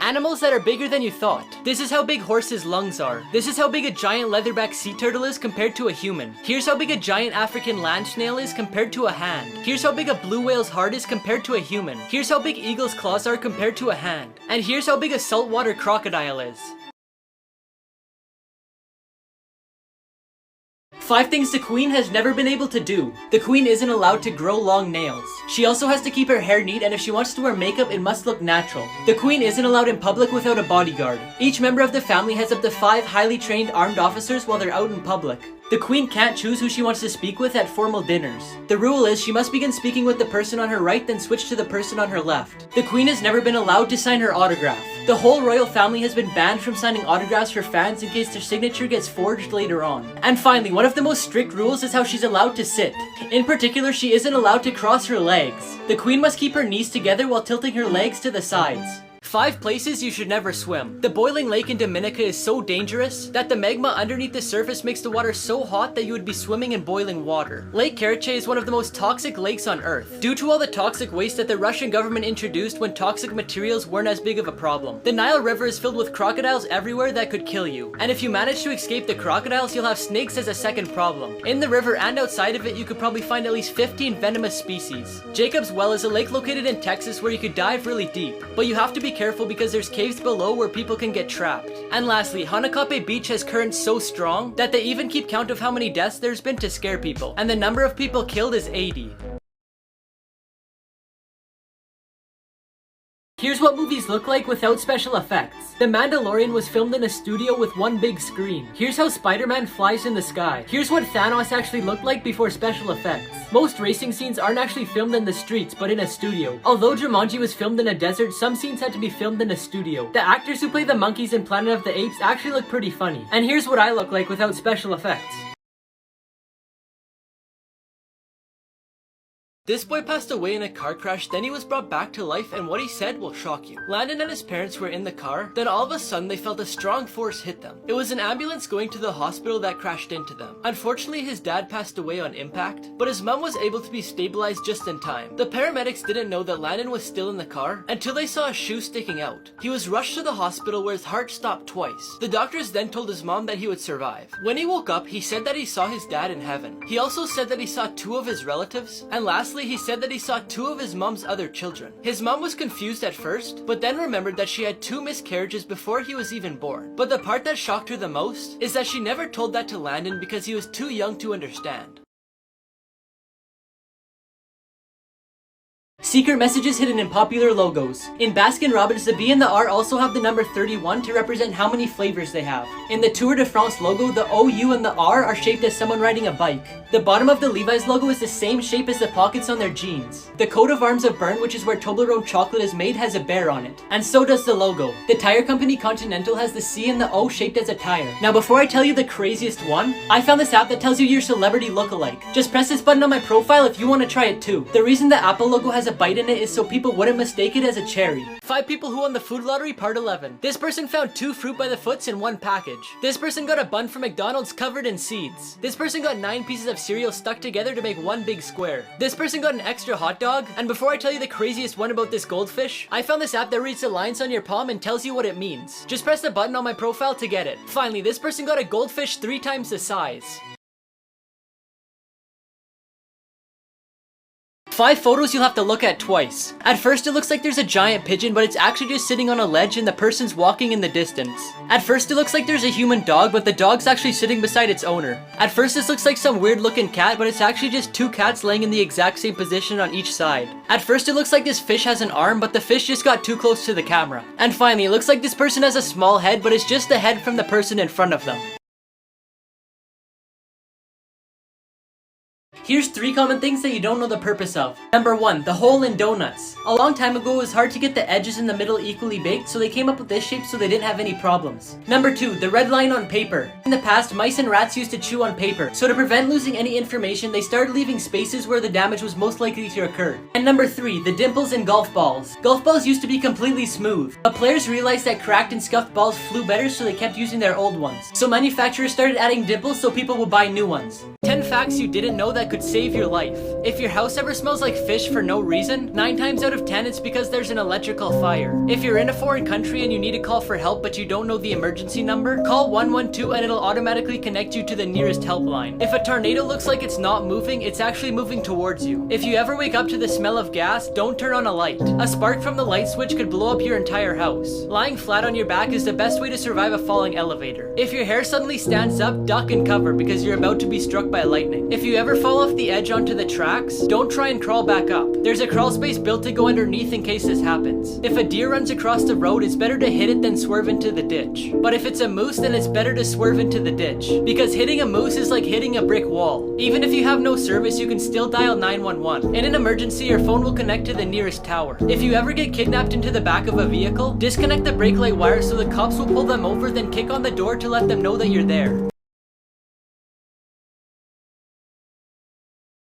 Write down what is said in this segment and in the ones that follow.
Animals that are bigger than you thought. This is how big horses' lungs are. This is how big a giant leatherback sea turtle is compared to a human. Here's how big a giant African land snail is compared to a hand. Here's how big a blue whale's heart is compared to a human. Here's how big eagle's claws are compared to a hand. And here's how big a saltwater crocodile is. 5 things the queen has never been able to do. The queen isn't allowed to grow long nails. She also has to keep her hair neat, and if she wants to wear makeup, it must look natural. The queen isn't allowed in public without a bodyguard. Each member of the family has up to 5 highly trained armed officers while they're out in public. The queen can't choose who she wants to speak with at formal dinners. The rule is she must begin speaking with the person on her right, then switch to the person on her left. The queen has never been allowed to sign her autograph. The whole royal family has been banned from signing autographs for fans in case their signature gets forged later on. And finally, one of the most strict rules is how she's allowed to sit. In particular, she isn't allowed to cross her legs. The queen must keep her knees together while tilting her legs to the sides. 5 places you should never swim. The boiling lake in Dominica is so dangerous that the magma underneath the surface makes the water so hot that you would be swimming in boiling water. Lake Karachay is one of the most toxic lakes on earth, due to all the toxic waste that the Russian government introduced when toxic materials weren't as big of a problem. The Nile River is filled with crocodiles everywhere that could kill you, and if you manage to escape the crocodiles, you'll have snakes as a second problem. In the river and outside of it, you could probably find at least 15 venomous species. Jacob's Well is a lake located in Texas where you could dive really deep, but you have to be careful because there's caves below where people can get trapped. And lastly, Hanakape Beach has currents so strong that they even keep count of how many deaths there's been to scare people, and the number of people killed is 80. Here's what movies look like without special effects. The Mandalorian was filmed in a studio with one big screen. Here's how Spider-Man flies in the sky. Here's what Thanos actually looked like before special effects. Most racing scenes aren't actually filmed in the streets, but in a studio. Although Jumanji was filmed in a desert, some scenes had to be filmed in a studio. The actors who play the monkeys in Planet of the Apes actually look pretty funny. And here's what I look like without special effects. This boy passed away in a car crash, then he was brought back to life, and what he said will shock you. Landon and his parents were in the car, then all of a sudden they felt a strong force hit them. It was an ambulance going to the hospital that crashed into them. Unfortunately, his dad passed away on impact, but his mom was able to be stabilized just in time. The paramedics didn't know that Landon was still in the car until they saw a shoe sticking out. He was rushed to the hospital where his heart stopped twice. The doctors then told his mom that he would survive. When he woke up, he said that he saw his dad in heaven. He also said that he saw 2 of his relatives, and lastly, he said that he saw 2 of his mom's other children. His mom was confused at first, but then remembered that she had 2 miscarriages before he was even born. But the part that shocked her the most is that she never told that to Landon because he was too young to understand. Secret messages hidden in popular logos. In Baskin-Robbins, the B and the R also have the number 31 to represent how many flavors they have. In the Tour de France logo, the O, U, and the R are shaped as someone riding a bike. The bottom of the Levi's logo is the same shape as the pockets on their jeans. The coat of arms of Bern, which is where Toblerone chocolate is made, has a bear on it. And so does the logo. The tire company Continental has the C and the O shaped as a tire. Now before I tell you the craziest one, I found this app that tells you your celebrity lookalike. Just press this button on my profile if you want to try it too. The reason the Apple logo has a bite in it is so people wouldn't mistake it as a cherry. 5 people who won the food lottery, part 11. This person found 2 fruit by the foots in one package. This person got a bun from McDonald's covered in seeds. This person got 9 pieces of cereal stuck together to make one big square. This person got an extra hot dog. And before I tell you the craziest one about this goldfish, I found this app that reads the lines on your palm and tells you what it means. Just press the button on my profile to get it. Finally, this person got a goldfish 3 times the size. 5 photos you'll have to look at twice. At first it looks like there's a giant pigeon, but it's actually just sitting on a ledge and the person's walking in the distance. At first it looks like there's a human dog, but the dog's actually sitting beside its owner. At first this looks like some weird looking cat, but it's actually just 2 cats laying in the exact same position on each side. At first it looks like this fish has an arm, but the fish just got too close to the camera. And finally, it looks like this person has a small head, but it's just the head from the person in front of them. Here's 3 common things that you don't know the purpose of. Number 1, the hole in donuts. A long time ago, it was hard to get the edges in the middle equally baked, so they came up with this shape so they didn't have any problems. Number 2, the red line on paper. In the past, mice and rats used to chew on paper, so to prevent losing any information, they started leaving spaces where the damage was most likely to occur. And number 3, the dimples in golf balls. Golf balls used to be completely smooth, but players realized that cracked and scuffed balls flew better, so they kept using their old ones. So manufacturers started adding dimples so people would buy new ones. 10 facts you didn't know that could could save your life. If your house ever smells like fish for no reason, 9 times out of 10 it's because there's an electrical fire. If you're in a foreign country and you need to call for help but you don't know the emergency number, call 112 and it'll automatically connect you to the nearest helpline. If a tornado looks like it's not moving, it's actually moving towards you. If you ever wake up to the smell of gas, don't turn on a light. A spark from the light switch could blow up your entire house. Lying flat on your back is the best way to survive a falling elevator. If your hair suddenly stands up, duck and cover because you're about to be struck by lightning. If you ever fall off the edge onto the tracks, don't try and crawl back up. There's a crawl space built to go underneath in case this happens. If a deer runs across the road, it's better to hit it than swerve into the ditch. But if it's a moose, then it's better to swerve into the ditch. Because hitting a moose is like hitting a brick wall. Even if you have no service, you can still dial 911. In an emergency, your phone will connect to the nearest tower. If you ever get kidnapped into the back of a vehicle, disconnect the brake light wire so the cops will pull them over, then kick on the door to let them know that you're there.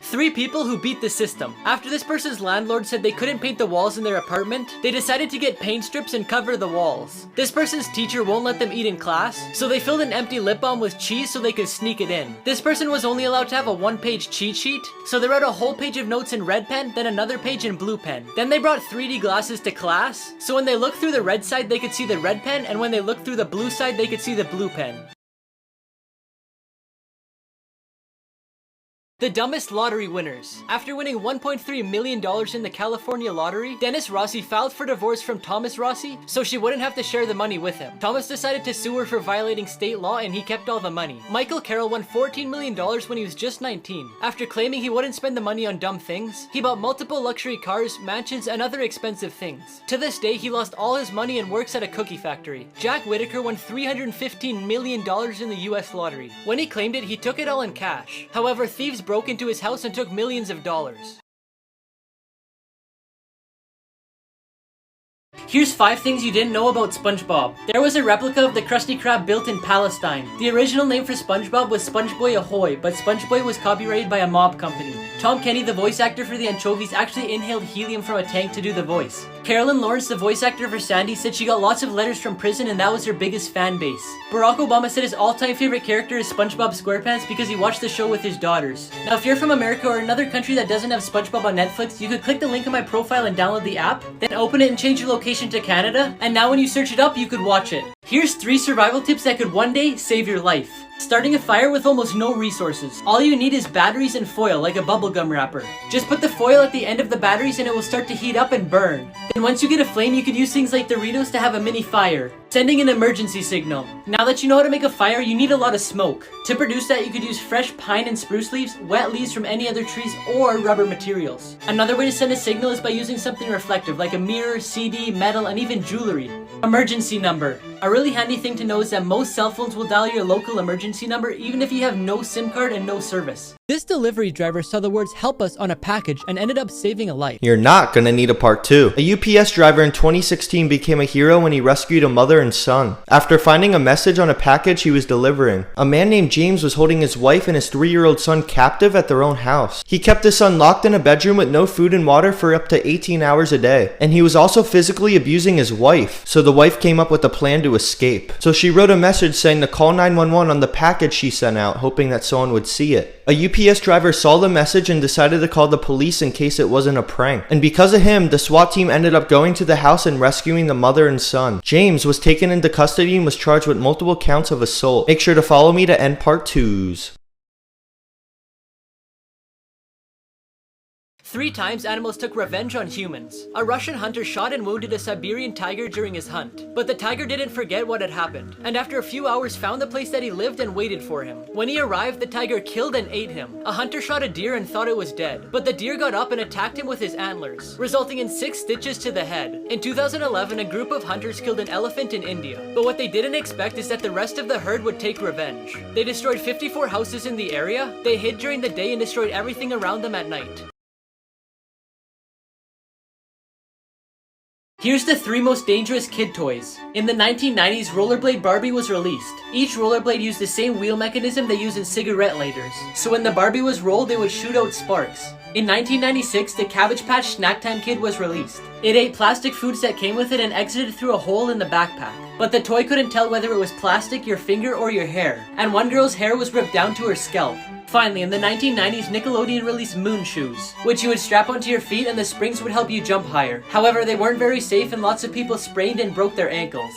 3 people who beat the system. After this person's landlord said they couldn't paint the walls in their apartment, they decided to get paint strips and cover the walls. This person's teacher won't let them eat in class, so they filled an empty lip balm with cheese so they could sneak it in. This person was only allowed to have a 1-page cheat sheet, so they wrote a whole page of notes in red pen, then another page in blue pen. Then they brought 3D glasses to class, so when they looked through the red side they could see the red pen, and when they looked through the blue side they could see the blue pen. The dumbest lottery winners. After winning $1.3 million in the California lottery, Dennis Rossi filed for divorce from Thomas Rossi so she wouldn't have to share the money with him. Thomas decided to sue her for violating state law and he kept all the money. Michael Carroll won $14 million when he was just 19. After claiming he wouldn't spend the money on dumb things, he bought multiple luxury cars, mansions, and other expensive things. To this day, he lost all his money and works at a cookie factory. Jack Whitaker won $315 million in the US lottery. When he claimed it, he took it all in cash. However, thieves broke into his house and took millions of dollars. Here's 5 things you didn't know about SpongeBob. There was a replica of the Krusty Krab built in Palestine. The original name for SpongeBob was SpongeBoy Ahoy, but SpongeBoy was copyrighted by a mob company. Tom Kenny, the voice actor for the anchovies, actually inhaled helium from a tank to do the voice. Carolyn Lawrence, the voice actor for Sandy, said she got lots of letters from prison and that was her biggest fan base. Barack Obama said his all-time favorite character is SpongeBob SquarePants because he watched the show with his daughters. Now if you're from America or another country that doesn't have SpongeBob on Netflix, you could click the link in my profile and download the app, then open it and change your location to Canada, and now when you search it up, you could watch it. Here's 3 survival tips that could one day save your life. Starting a fire with almost no resources. All you need is batteries and foil, like a bubblegum wrapper. Just put the foil at the end of the batteries and it will start to heat up and burn. Then once you get a flame, you could use things like Doritos to have a mini fire. Sending an emergency signal. Now that you know how to make a fire, you need a lot of smoke. To produce that, you could use fresh pine and spruce leaves, wet leaves from any other trees, or rubber materials. Another way to send a signal is by using something reflective, like a mirror, CD, metal, and even jewelry. Emergency number. A really handy thing to know is that most cell phones will dial your local emergency number even if you have no SIM card and no service. This delivery driver saw the words "help us" on a package and ended up saving a life. You're not gonna need a part 2. A UPS driver in 2016 became a hero when he rescued a mother and son. After finding a message on a package he was delivering, a man named James was holding his wife and his 3-year-old son captive at their own house. He kept his son locked in a bedroom with no food and water for up to 18 hours a day. And he was also physically abusing his wife, so the wife came up with a plan to escape. So she wrote a message saying to call 911 on the package she sent out, hoping that someone would see it. A UPS driver saw the message and decided to call the police in case it wasn't a prank. And because of him, the SWAT team ended up going to the house and rescuing the mother and son. James was taken into custody and was charged with multiple counts of assault. Make sure to follow me to end part 2s. 3 times animals took revenge on humans. A Russian hunter shot and wounded a Siberian tiger during his hunt. But the tiger didn't forget what had happened, and after a few hours found the place that he lived and waited for him. When he arrived, the tiger killed and ate him. A hunter shot a deer and thought it was dead, but the deer got up and attacked him with his antlers, resulting in 6 stitches to the head. In 2011, a group of hunters killed an elephant in India, but what they didn't expect is that the rest of the herd would take revenge. They destroyed 54 houses in the area, they hid during the day and destroyed everything around them at night. Here's the 3 most dangerous kid toys. In the 1990s, Rollerblade Barbie was released. Each rollerblade used the same wheel mechanism they use in cigarette lighters. So when the Barbie was rolled, it would shoot out sparks. In 1996, the Cabbage Patch Snack Time Kid was released. It ate plastic foods that came with it and exited through a hole in the backpack. But the toy couldn't tell whether it was plastic, your finger, or your hair. And one girl's hair was ripped down to her scalp. Finally, in the 1990s, Nickelodeon released moon shoes, which you would strap onto your feet and the springs would help you jump higher. However, they weren't very safe and lots of people sprained and broke their ankles.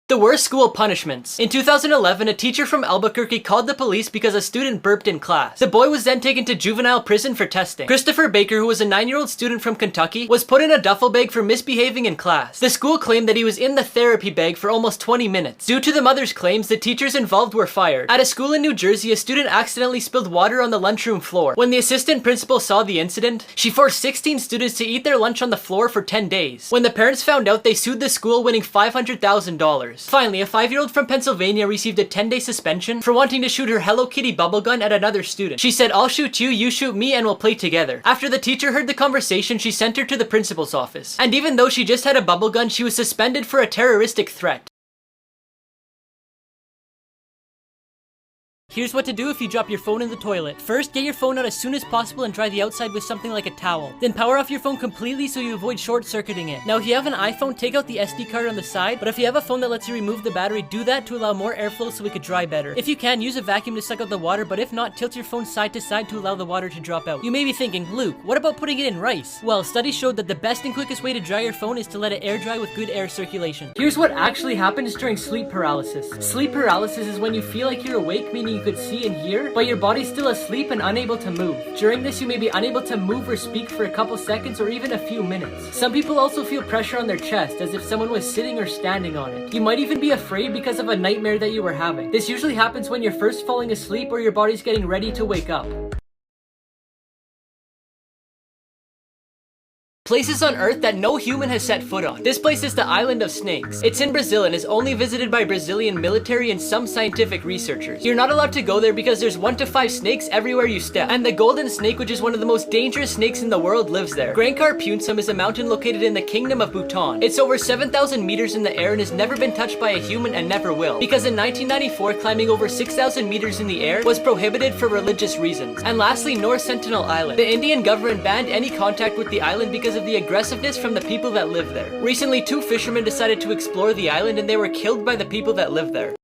The worst school punishments. In 2011, a teacher from Albuquerque called the police because a student burped in class. The boy was then taken to juvenile prison for testing. Christopher Baker, who was a 9-year-old student from Kentucky, was put in a duffel bag for misbehaving in class. The school claimed that he was in the therapy bag for almost 20 minutes. Due to the mother's claims, the teachers involved were fired. At a school in New Jersey, a student accidentally spilled water on the lunchroom floor. When the assistant principal saw the incident, she forced 16 students to eat their lunch on the floor for 10 days. When the parents found out, they sued the school, winning $500,000. Finally, a 5-year-old from Pennsylvania received a 10-day suspension for wanting to shoot her Hello Kitty bubble gun at another student. She said, "I'll shoot you, you shoot me, and we'll play together." After the teacher heard the conversation, she sent her to the principal's office. And even though she just had a bubble gun, she was suspended for a terroristic threat. Here's what to do if you drop your phone in the toilet. First, get your phone out as soon as possible and dry the outside with something like a towel. Then power off your phone completely so you avoid short-circuiting it. Now, if you have an iPhone, take out the SD card on the side, but if you have a phone that lets you remove the battery, do that to allow more airflow so it could dry better. If you can, use a vacuum to suck out the water, but if not, tilt your phone side to side to allow the water to drop out. You may be thinking, Luke, what about putting it in rice? Well, studies showed that the best and quickest way to dry your phone is to let it air dry with good air circulation. Here's what actually happens during sleep paralysis. Sleep paralysis is when you feel like you're awake, meaning you could see and hear, but your body's still asleep and unable to move. During this, you may be unable to move or speak for a couple seconds or even a few minutes. Some people also feel pressure on their chest, as if someone was sitting or standing on it. You might even be afraid because of a nightmare that you were having. This usually happens when you're first falling asleep or your body's getting ready to wake up. Places on Earth that no human has set foot on. This place is the Island of Snakes. It's in Brazil and is only visited by Brazilian military and some scientific researchers. You're not allowed to go there because there's 1 to 5 snakes everywhere you step. And the golden snake, which is one of the most dangerous snakes in the world, lives there. Grankar Punsum is a mountain located in the Kingdom of Bhutan. It's over 7,000 meters in the air and has never been touched by a human and never will. Because in 1994, climbing over 6,000 meters in the air was prohibited for religious reasons. And lastly, North Sentinel Island. The Indian government banned any contact with the island because of the aggressiveness from the people that live there. Recently, 2 fishermen decided to explore the island and they were killed by the people that live there.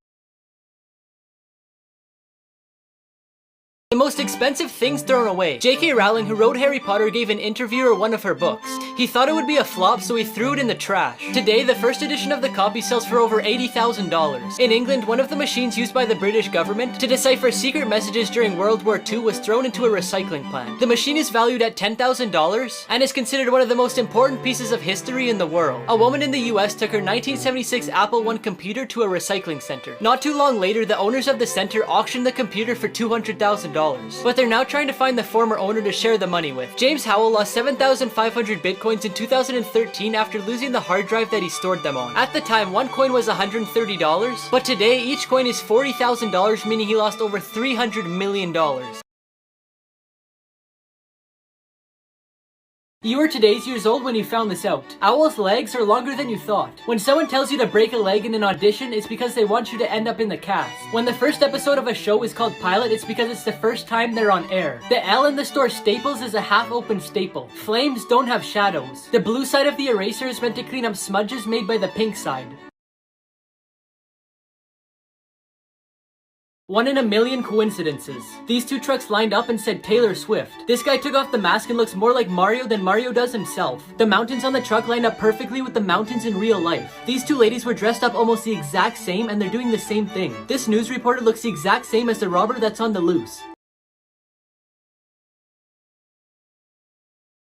The most expensive things thrown away. J.K. Rowling, who wrote Harry Potter, gave an interviewer one of her books. He thought it would be a flop, so he threw it in the trash. Today, the first edition of the copy sells for over $80,000. In England, one of the machines used by the British government to decipher secret messages during World War II was thrown into a recycling plant. The machine is valued at $10,000 and is considered one of the most important pieces of history in the world. A woman in the US took her 1976 Apple I computer to a recycling center. Not too long later, the owners of the center auctioned the computer for $200,000. But they're now trying to find the former owner to share the money with. James Howell lost 7,500 bitcoins in 2013 after losing the hard drive that he stored them on. At the time, one coin was $130, but today each coin is $40,000, meaning he lost over $300 million. You were today's years old when you found this out. Owls' legs are longer than you thought. When someone tells you to break a leg in an audition, it's because they want you to end up in the cast. When the first episode of a show is called pilot, it's because it's the first time they're on air. The L in the store Staples is a half-open staple. Flames don't have shadows. The blue side of the eraser is meant to clean up smudges made by the pink side. 1 in a million coincidences. These 2 trucks lined up and said Taylor Swift. This guy took off the mask and looks more like Mario than Mario does himself. The mountains on the truck lined up perfectly with the mountains in real life. These 2 ladies were dressed up almost the exact same and they're doing the same thing. This news reporter looks the exact same as the robber that's on the loose.